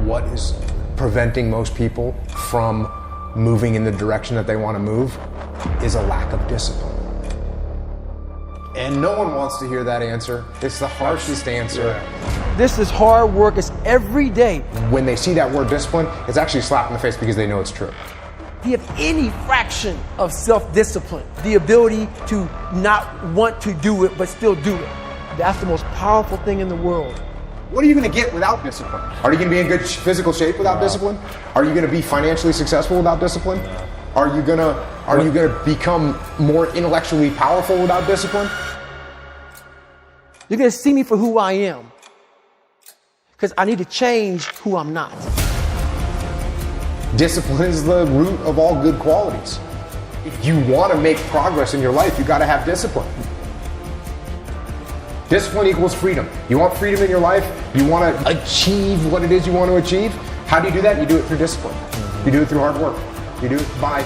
what is preventing most people from moving in the direction that they want to move is a lack of discipline. And no one wants to hear that answer. It's the harshest answer. This is hard work. It's every day. When they see that word discipline, it's actually a slap in the face because they know it's true. If you have any fraction of self-discipline, the ability to not want to do it but still do it, that's the most powerful thing in the world. What are you going to get without discipline? Are you going to be in good physical shape without discipline? Are you going to be financially successful without discipline? Are you going to become more intellectually powerful without discipline? You're going to see me for who I am, because I need to change who I'm not. Discipline is the root of all good qualities. If you want to make progress in your life, you got to have discipline. Discipline equals freedom. You want freedom in your life? You want to achieve what it is you want to achieve? How do you do that? You do it through discipline. You do it through hard work. You do it by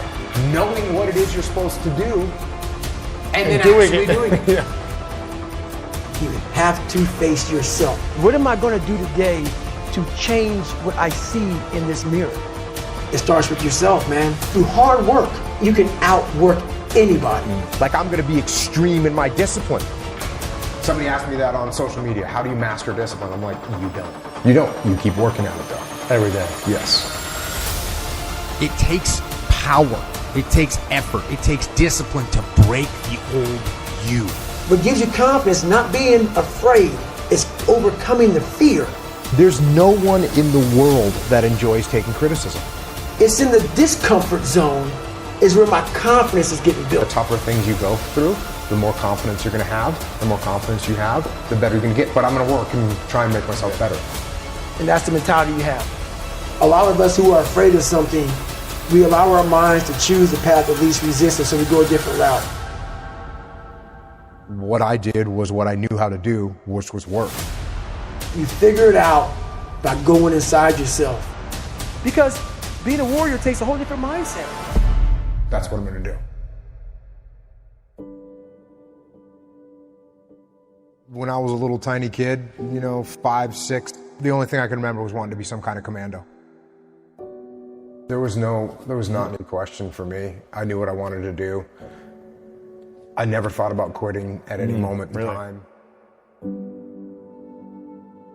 knowing what it is you're supposed to do and then actually doing it. Yeah. You have to face yourself. What am I going to do today to change what I see in this mirror? It starts with yourself, man. Through hard work, you can outwork anybody. Like, I'm going to be extreme in my discipline. Somebody asked me that on social media. How do you master discipline? I'm like, you don't. You don't. You keep working at it though. Every day. Yes. It takes power. It takes effort. It takes discipline to break the old you. What gives you confidence, not being afraid, is overcoming the fear. There's no one in the world that enjoys taking criticism. It's in the discomfort zone is where my confidence is getting built. The tougher things you go through, the more confidence you're going to have. The more confidence you have, the better you're going to get. But I'm going to work and try and make myself better. And that's the mentality you have. A lot of us who are afraid of something, we allow our minds to choose the path of least resistance, so we go a different route. What I did was what I knew how to do, which was work. You figure it out by going inside yourself. Because being a warrior takes a whole different mindset. That's what I'm going to do. When I was a little tiny kid, 5, 6, the only thing I could remember was wanting to be some kind of commando. There was not any question for me. I knew what I wanted to do. I never thought about quitting at any moment in time.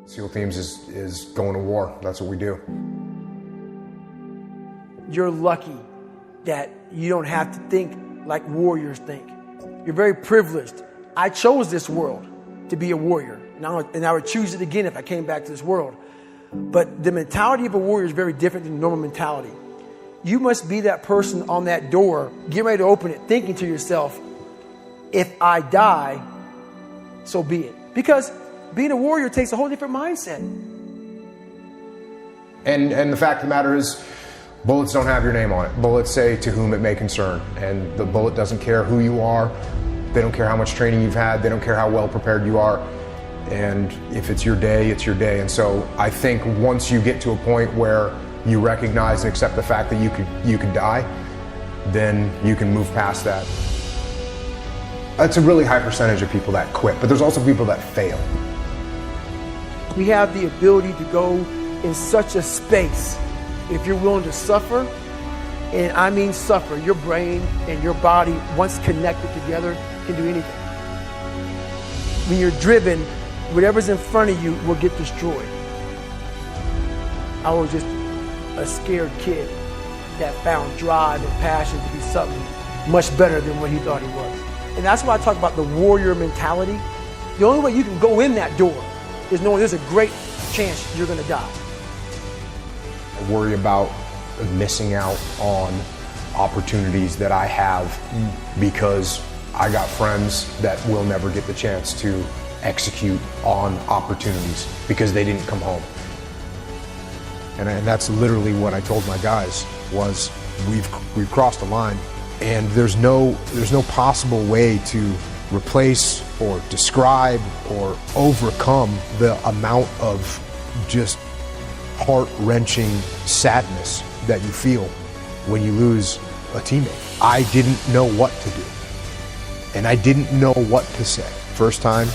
SEAL Teams is going to war. That's what we do. You're lucky that you don't have to think like warriors think. You're very privileged. I chose this world to be a warrior. And I would choose it again if I came back to this world. But the mentality of a warrior is very different than normal mentality. You must be that person on that door, get ready to open it, thinking to yourself, if I die, so be it. Because being a warrior takes a whole different mindset. And the fact of the matter is, bullets don't have your name on it. Bullets say to whom it may concern. And the bullet doesn't care who you are. They don't care how much training you've had. They don't care how well prepared you are. And if it's your day, it's your day. And so I think once you get to a point where you recognize and accept the fact that you could die, then you can move past that. It's a really high percentage of people that quit, but there's also people that fail. We have the ability to go in such a space if you're willing to suffer, and I mean suffer. Your brain and your body, once connected together, can do anything. When you're driven, whatever's in front of you will get destroyed. I was just a scared kid that found drive and passion to be something much better than what he thought he was. And that's why I talk about the warrior mentality. The only way you can go in that door is knowing there's a great chance you're going to die. I worry about missing out on opportunities that I have because I got friends that will never get the chance to execute on opportunities because they didn't come home. And that's literally what I told my guys was we've crossed a line, and there's no possible way to replace or describe or overcome the amount of just heart-wrenching sadness that you feel when you lose a teammate. I didn't know what to do, and I didn't know what to say. First time,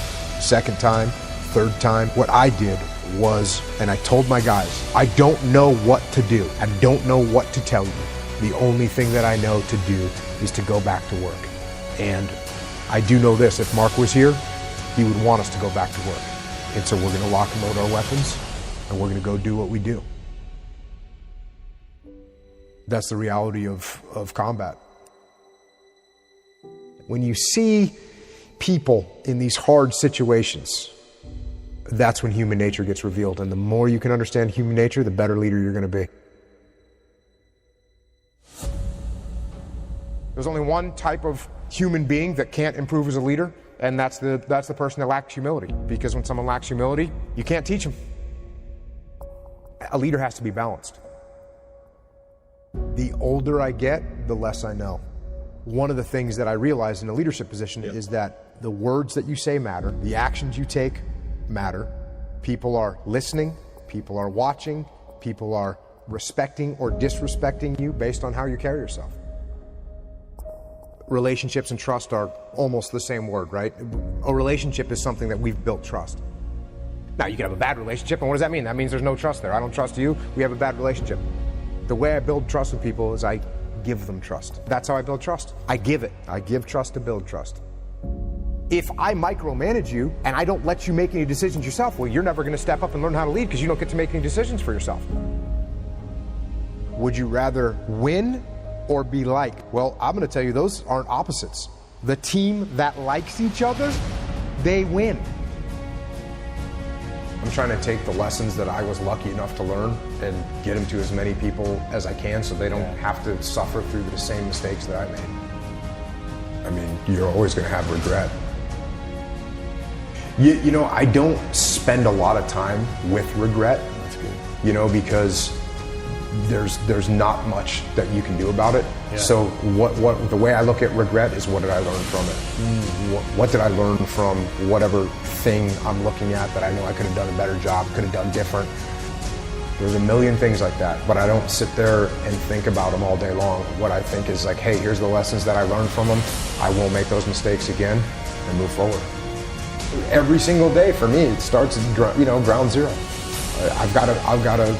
second time, third time, what I did was, and I told my guys, I don't know what to do. I don't know what to tell you. The only thing that I know to do is to go back to work. And I do know this, if Mark was here, he would want us to go back to work. And so we're gonna lock and load our weapons, and we're gonna go do what we do. That's the reality of combat. When you see people in these hard situations, that's when human nature gets revealed. And the more you can understand human nature, the better leader you're gonna be. There's only one type of human being that can't improve as a leader, and that's the person that lacks humility. Because when someone lacks humility, you can't teach them. A leader has to be balanced. The older I get, the less I know. One of the things that I realized in a leadership position is that the words that you say matter, the actions you take matter. People are listening, people are watching, people are respecting or disrespecting you based on how you carry yourself. Relationships and trust are almost the same word, right? A relationship is something that we've built trust. Now, you can have a bad relationship, and what does that mean? That means there's no trust there. I don't trust you, we have a bad relationship. The way I build trust with people is I give them trust. That's how I build trust. I give it. I give trust to build trust. If I micromanage you and I don't let you make any decisions yourself, well, you're never going to step up and learn how to lead because you don't get to make any decisions for yourself. Would you rather win or be liked? Well, I'm going to tell you, those aren't opposites. The team that likes each other, they win. I'm trying to take the lessons that I was lucky enough to learn and get them to as many people as I can so they don't have to suffer through the same mistakes that I made. I mean, you're always going to have regret. You know, I don't spend a lot of time with regret. That's good. You know, because there's not much that you can do about it. Yeah. So what the way I look at regret is, what did I learn from it? What did I learn from whatever thing I'm looking at that I know I could have done a better job, could have done different? There's a million things like that, but I don't sit there and think about them all day long. What I think is like, hey, here's the lessons that I learned from them. I won't make those mistakes again and move forward. Every single day for me, it starts at ground zero. I've got to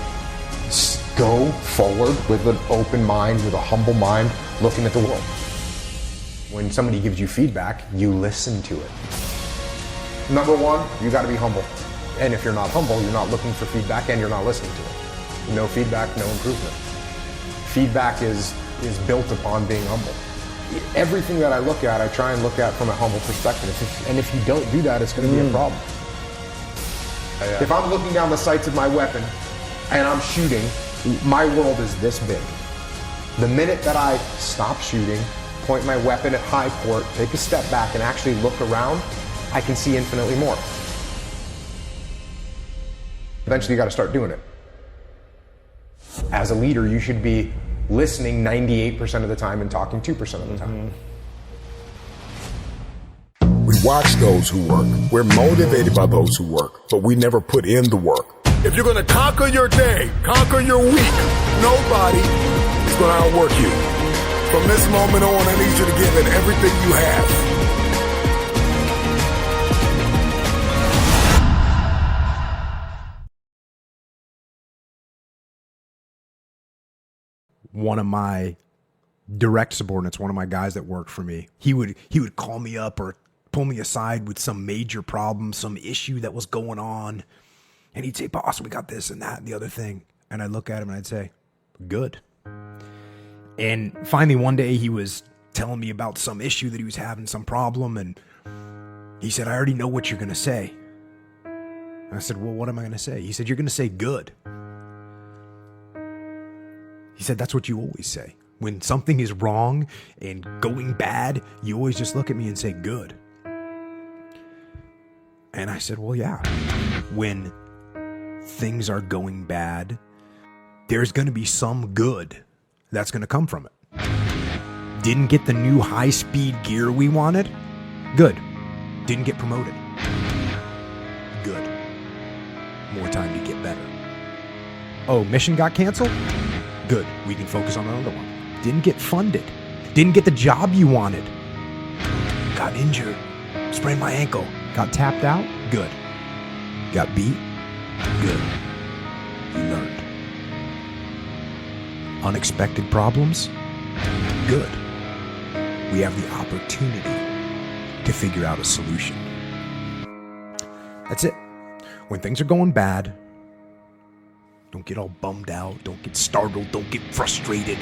go forward with an open mind, with a humble mind, looking at the world. When somebody gives you feedback, you listen to it. Number one, you got to be humble. And if you're not humble, you're not looking for feedback and you're not listening to it. No feedback, no improvement. Feedback is built upon being humble. Everything that I look at, I try and look at from a humble perspective. And if you don't do that, it's going to be a problem. If I'm looking down the sights of my weapon and I'm shooting, my world is this big. The minute that I stop shooting, point my weapon at high port, take a step back and actually look around, I can see infinitely more. Eventually you got to start doing it. As a leader, you should be listening 98% of the time and talking 2% of the time. We watch those who work. We're motivated by those who work, but we never put in the work. If you're going to conquer your day, conquer your week, nobody is going to outwork you. From this moment on, I need you to give it everything you have. One of my direct subordinates, one of my guys that worked for me, he would call me up or pull me aside with some major problem, some issue that was going on. And he'd say, boss, we got this and that and the other thing. And I'd look at him and I'd say, good. And finally one day he was telling me about some issue that he was having, some problem. And he said, I already know what you're going to say. And I said, well, what am I going to say? He said, you're going to say good. He said, that's what you always say. When something is wrong and going bad, you always just look at me and say good. And I said, well, yeah. When things are going bad, there's going to be some good that's going to come from it. Didn't get the new high-speed gear we wanted? Good. Didn't get promoted? Good. More time to get better. Oh, mission got canceled? Good. We can focus on another one. Didn't get funded. Didn't get the job you wanted. Got injured. Sprained my ankle. Got tapped out? Good. Got beat? Good. You learned. Unexpected problems? Good. We have the opportunity to figure out a solution. That's it. When things are going bad, don't get all bummed out, don't get startled, don't get frustrated.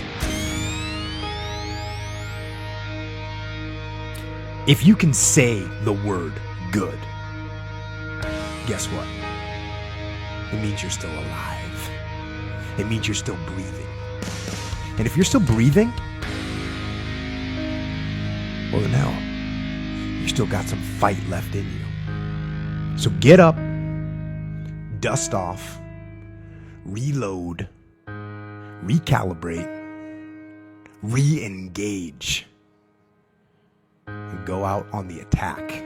If you can say the word good, guess what? It means you're still alive. It means you're still breathing. And if you're still breathing, well then hell, you still got some fight left in you. So get up, dust off, reload, recalibrate, re-engage, and go out on the attack.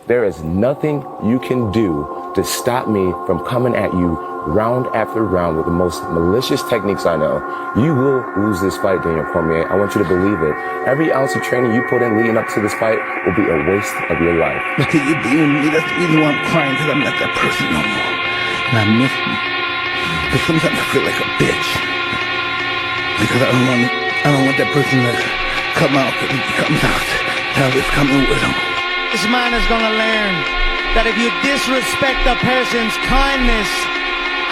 There is nothing you can do to stop me from coming at you round after round with the most malicious techniques I know. You will lose this fight, Daniel Cormier. I want you to believe it. Every ounce of training you put in leading up to this fight will be a waste of your life. Look at you being me. That's the reason why I'm crying, because I'm not that person no more. And I miss me. But sometimes I feel like a bitch. Because I don't want that person to come out. Because if he comes out, hell is coming with him. This man is gonna learn that if you disrespect a person's kindness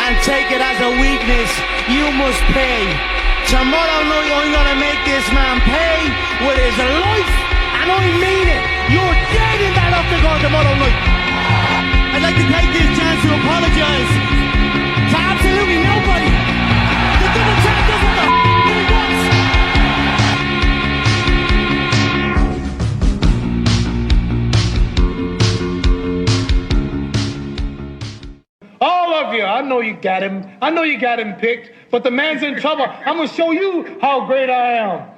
and take it as a weakness, you must pay. Tomorrow night I'm gonna make this man pay with his life, and I mean it. You're dead in that octagon tomorrow night. I'd like to take this chance to apologize to absolutely nobody. The double champ does what the he wants. All of you, I know you got him. I know you got him picked, but the man's in trouble. I'm going to show you how great I am.